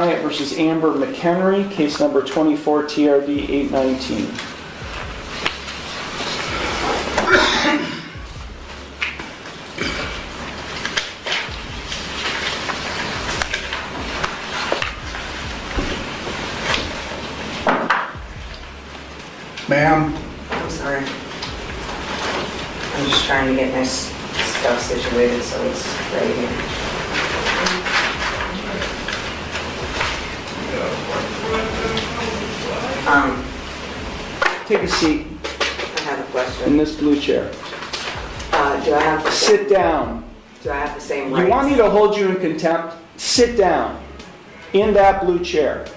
Versus Amber McHenry, case number 24 TRD 819. Ma'am. I'm sorry. I'm just trying to get my stuff situated so it's ready here. Take a seat I have a in question. this blue chair. Do I have the Sit down. Do I have the same rights? You want me to hold you in contempt? Sit down in that blue chair.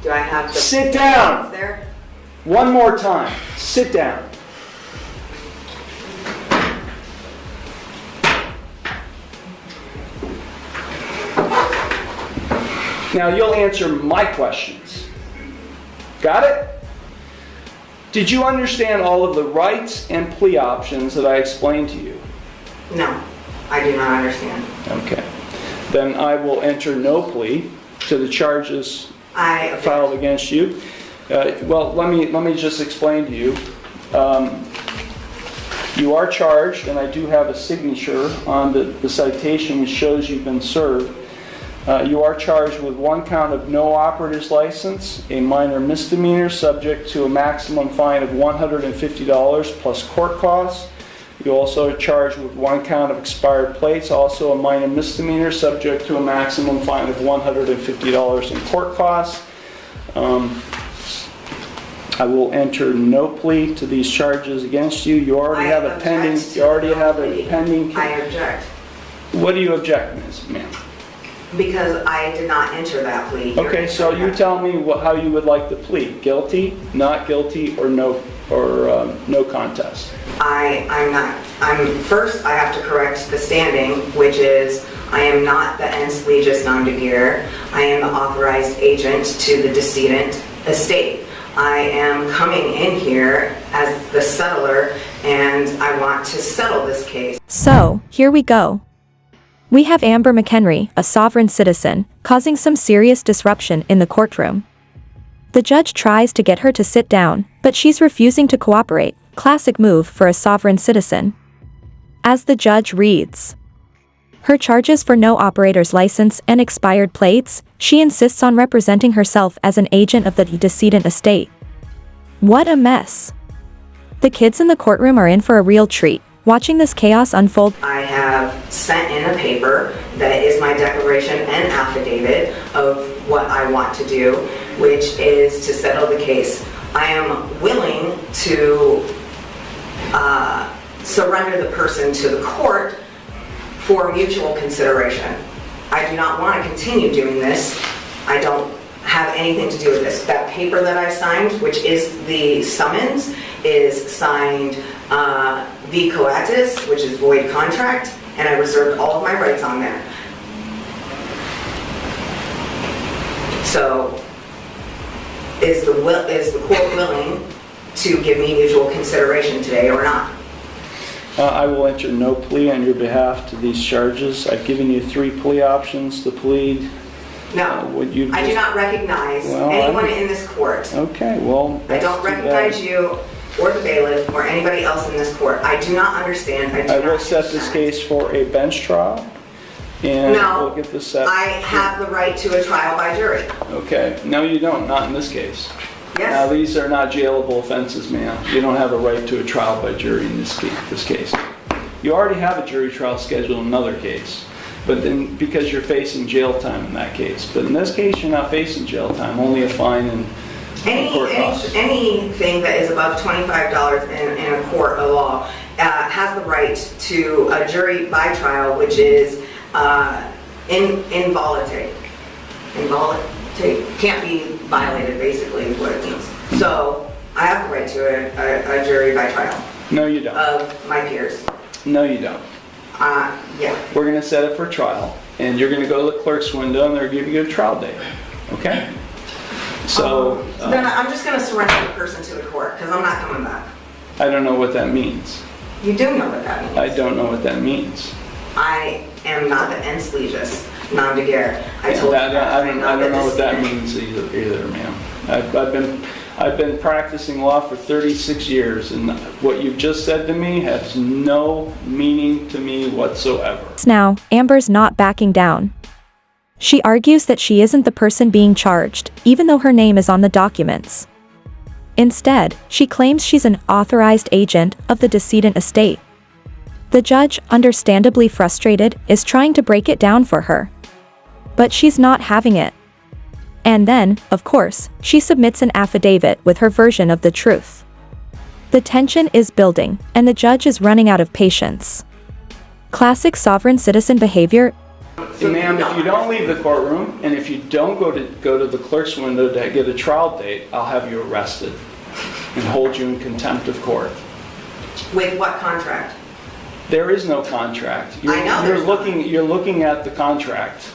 Do I have the Sit down. rights there? One more time. Sit down. Now you'll answer my questions. Got it? Did you understand all of the rights and plea options that I explained to you? No, I do not understand. Okay. Then I will enter no plea to the charges I object. filed against you. Well, let me just explain to you. You are charged, and I do have a signature on the citation which shows you've been served. You are charged with one count of no operator's license, a minor misdemeanor subject to a maximum fine of $150 plus court costs. You also are charged with one count of expired plates, also a minor misdemeanor subject to a maximum fine of $150 in court costs. I will enter no plea to these charges against you. You already have a pending. You already have a pending. I object. What do you object, ma'am? Because I did not enter that plea. Okay, so you tell me how you would like the plea: guilty, not guilty, or no contest. First I have to correct the standing, which is I am not the ens legis non debitor. I am the authorized agent to the decedent estate. I am coming in here as the settler, and I want to settle this case. So, here we go. We have Amber McHenry, a sovereign citizen, causing some serious disruption in the courtroom. The judge tries to get her to sit down, but she's refusing to cooperate, classic move for a sovereign citizen. As the judge reads her charges for no operator's license and expired plates, she insists on representing herself as an agent of the decedent estate. What a mess. The kids in the courtroom are in for a real treat, watching this chaos unfold. I have sent in a paper that is my declaration and affidavit of what I want to do, which is to settle the case. I am willing to surrender the person to the court for mutual consideration. I do not want to continue doing this. I don't have anything to do with this. That paper that I signed, which is the summons, is signed v coatis, which is void contract, and I reserved all of my rights on there. So, is the court willing to give me mutual consideration today or not? I will enter no plea on your behalf to these charges. I've given you 3 plea options to plead. No, I do not recognize anyone in this court. Okay, well, I don't recognize you or the bailiff or anybody else in this court. I do not understand. I will set this case for a bench trial, and we'll get this set. I have the right to a trial by jury. Okay, no you don't, not in this case. Yes. Now these are not jailable offenses, ma'am. You don't have a right to a trial by jury in this case. You already have a jury trial scheduled in another case, but then because you're facing jail time in that case. But in this case, you're not facing jail time, only a fine and court costs. Anything that is above $25 in a court of law has the right to a jury by trial, which is involuntary. Can't be violated, basically, is what it means. So I have the right to a jury by trial. No, you don't. Of my peers. No, you don't. Yeah. We're going to set it for trial, and you're going to go to the clerk's window, and they'll give you a trial date. Okay? So then I'm just going to surrender the person to the court because I'm not coming back. I don't know what that means. You do know what that means. I don't know what that means. I am not the ens legis. nom de guerre. I told you I don't know what that means either, ma'am. I've been practicing law for 36 years, and what you've just said to me has no meaning to me whatsoever. Now, Amber's not backing down. She argues that she isn't the person being charged, even though her name is on the documents. Instead, she claims she's an authorized agent of the decedent estate. The judge, understandably frustrated, is trying to break it down for her. But she's not having it. And then, of course, she submits an affidavit with her version of the truth. The tension is building, and the judge is running out of patience. Classic sovereign citizen behavior. Ma'am, if you don't leave the courtroom, and if you don't go to the clerk's window to get a trial date, I'll have you arrested and hold you in contempt of court. With what contract? There is no contract. I know there's You're looking at the contract.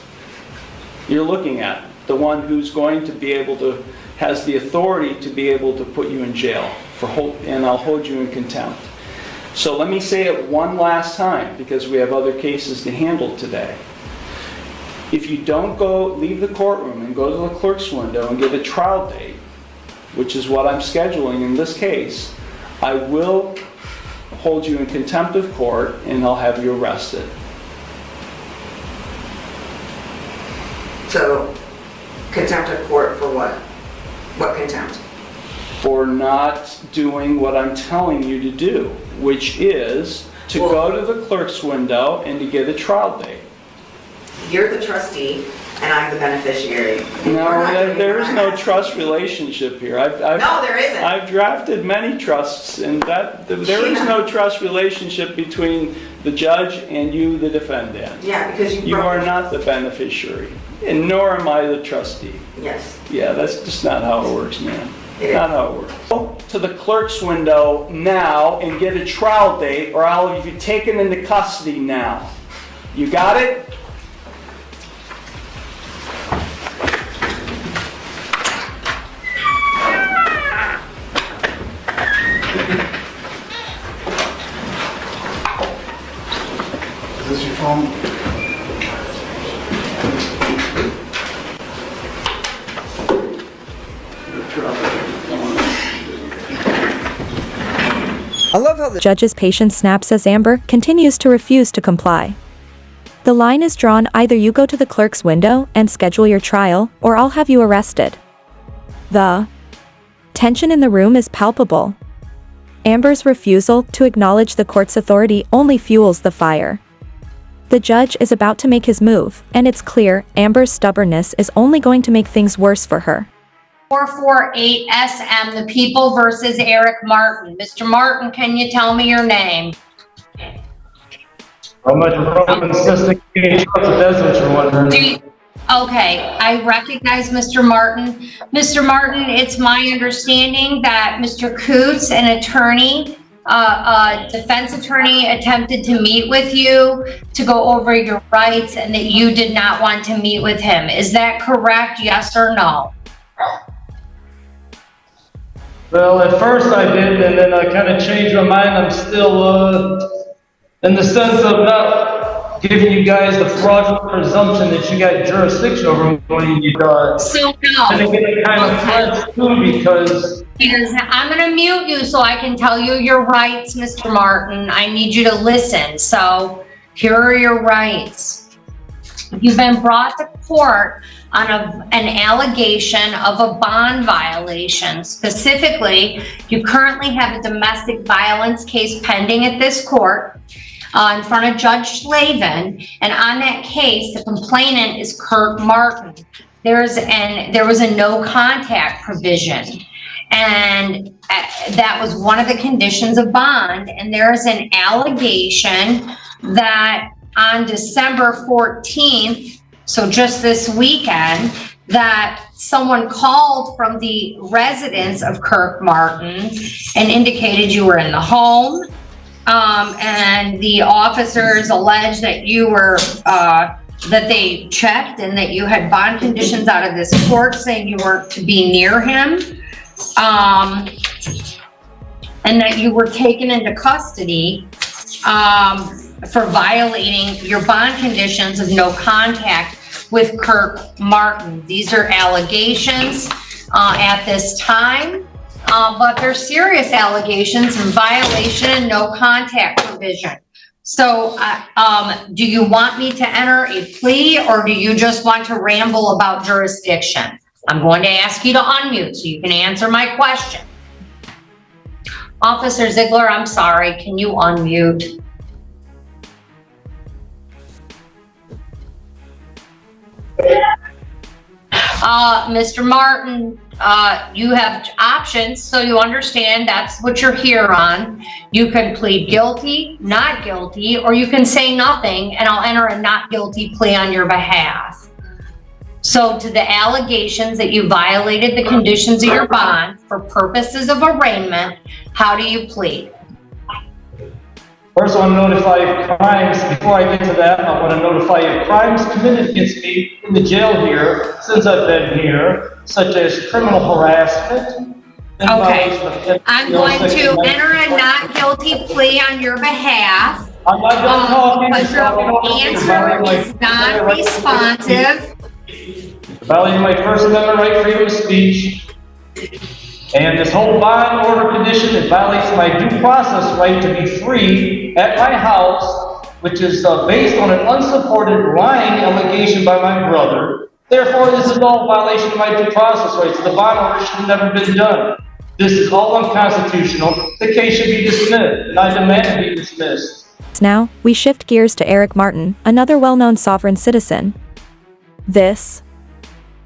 You're looking at the one who's going to be able to, has the authority to be able to put you in jail and I'll hold you in contempt. So let me say it one last time, because we have other cases to handle today. If you don't leave the courtroom and go to the clerk's window and get a trial date, which is what I'm scheduling in this case, I will hold you in contempt of court and I'll have you arrested. So, contempt of court for what? What contempt? For not doing what I'm telling you to do, which is to go to the clerk's window and to get a trial date. You're the trustee, and I'm the beneficiary. No, there is no trust relationship here. No, there isn't. I've drafted many trusts, and there is no trust relationship between the judge and you, the defendant. Yeah, because you are not the beneficiary, and nor am I the trustee. Yes. Yeah, that's just not how it works, man. It Not is. how it works. Go to the clerk's window now and get a trial date, or I'll have you taken into custody now. You got it? Is this your phone? I love how the Judge's patience snaps as Amber continues to refuse to comply. The line is drawn: either you go to the clerk's window and schedule your trial, or I'll have you arrested. The tension in the room is palpable. Amber's refusal to acknowledge the court's authority only fuels the fire. The judge is about to make his move, and it's clear Amber's stubbornness is only going to make things worse for her. 448 SM, the People versus Eric Martin. Mr. Martin, can you tell me your name? How much Roman cystic if that's what you're wondering. Okay, I recognize Mr. Martin. Mr. Martin, it's my understanding that Mr. Coots, an attorney, a defense attorney, attempted to meet with you to go over your rights and that you did not want to meet with him. Is that correct, yes or no? Well, at first I did, and then I kind of changed my mind. I'm still, in the sense of not giving you guys the fraudulent presumption that you got jurisdiction over me when you So no. and it get kind of French too, because I'm going to mute you so I can tell you your rights, Mr. Martin. I need you to listen. So here are your rights. You've been brought to court on an allegation of a bond violation. Specifically, you currently have a domestic violence case pending at this court in front of Judge Slavin, and on that case, the complainant is Kirk Martin. There was a no contact provision, and that was one of the conditions of bond, and there is an allegation that on December 14th, so just this weekend, that someone called from the residence of Kirk Martin and indicated you were in the home, and the officers alleged that you were, that they checked and that you had bond conditions out of this court saying you weren't to be near him, and that you were taken into custody for violating your bond conditions of no contact with Kirk Martin. These are allegations at this time, but they're serious allegations in violation and no contact provision. So do you want me to enter a plea, or do you just want to ramble about jurisdiction? I'm going to ask you to unmute so you can answer my question. Officer Ziegler, I'm sorry, can you unmute? Mr. Martin, you have options, so you understand that's what you're here on. You can plead guilty, not guilty, or you can say nothing and I'll enter a not guilty plea on your behalf. So to the allegations that you violated the conditions of your bond for purposes of arraignment, how do you plead? First, I want to notify of crimes. Before I get to that, I want to notify of crimes committed against me in the jail here since I've been here, such as criminal harassment. Okay, I'm going to enter a not guilty plea on your behalf. I'm not done talking. Because your answer is non-responsive. Violating my First Amendment right, freedom of speech. And this whole bond order condition, it violates my due process right to be free at my house, which is based on an unsupported lying allegation by my brother. Therefore, this is all violation of my due process rights. The bond order should have never been done. This is all unconstitutional. The case should be dismissed, and I demand to be dismissed. Now, we shift gears to Eric Martin, another well-known sovereign citizen. This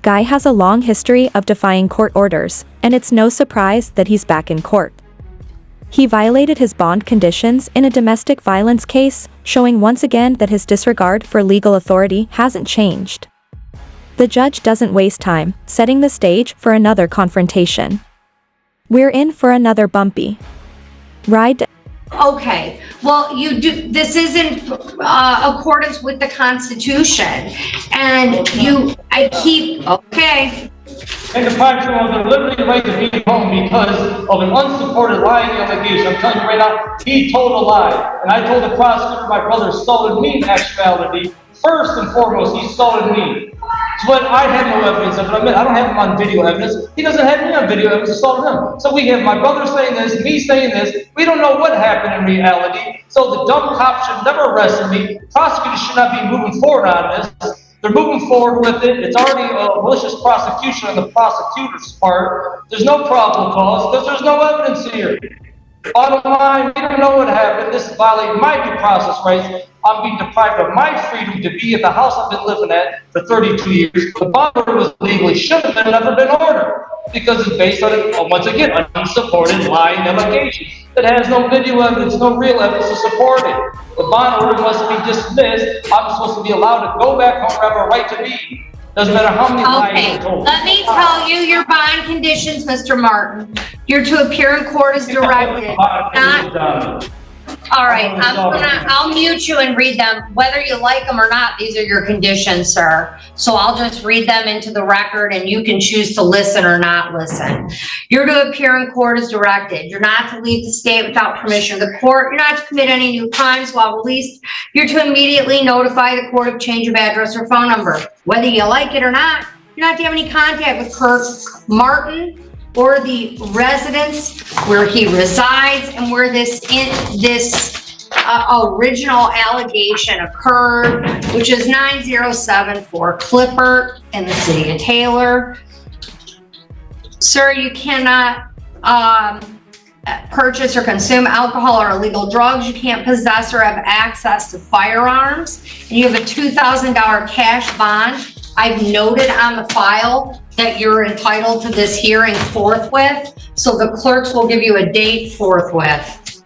guy has a long history of defying court orders, and it's no surprise that he's back in court. He violated his bond conditions in a domestic violence case, showing once again that his disregard for legal authority hasn't changed. The judge doesn't waste time, setting the stage for another confrontation. We're in for another bumpy ride. Okay, well, this is in accordance with the Constitution, and okay. And deprive you of the liberty and right to be home because of an unsupported lying allegation. I'm telling you right now, he told a lie. And I told the prosecutor my brother assaulted me in actuality. First and foremost, he assaulted me. But I had no evidence of it. I don't have him on video evidence. He doesn't have me on video evidence assaulting him. So we have my brother saying this, me saying this. We don't know what happened in reality. So the dumb cop should never arrest me. Prosecutors should not be moving forward on this. They're moving forward with it. It's already a malicious prosecution on the prosecutor's part. There's no probable cause because there's no evidence here. Bottom line, we don't know what happened. This is violating my due process rights. I'm being deprived of my freedom to be at the house I've been living at for 32 years. The bond order was legally should have never been ordered because it's based on, once again, an unsupported lying allegation that has no video evidence, no real evidence to support it. The bond order must be dismissed. I'm supposed to be allowed to go back home and have a right to be. Doesn't matter how many lies are told. Let me tell you your bond conditions, Mr. Martin. You're to appear in court as directed. All right, I'll mute you and read them. Whether you like them or not, these are your conditions, sir. So I'll just read them into the record and you can choose to listen or not listen. You're to appear in court as directed. You're not to leave the state without permission of the court. You're not to commit any new crimes while released. You're to immediately notify the court of change of address or phone number. Whether you like it or not, you're not to have any contact with Kirk Martin or the residence where he resides and where this original allegation occurred, which is 9074 Clippert in the city of Taylor. Sir, you cannot purchase or consume alcohol or illegal drugs. You can't possess or have access to firearms. And you have a $2,000 cash bond. I've noted on the file that you're entitled to this hearing forthwith, so the clerks will give you a date forthwith.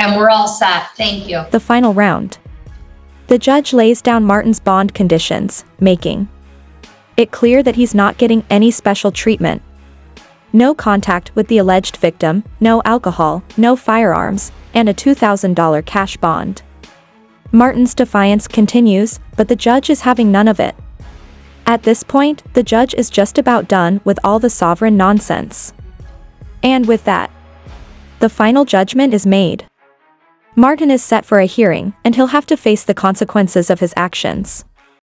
And we're all set. Thank you. The final round. The judge lays down Martin's bond conditions, making it clear that he's not getting any special treatment. No contact with the alleged victim, no alcohol, no firearms, and a $2,000 cash bond. Martin's defiance continues, but the judge is having none of it. At this point, the judge is just about done with all the sovereign nonsense. And with that, the final judgment is made. Martin is set for a hearing, and he'll have to face the consequences of his actions.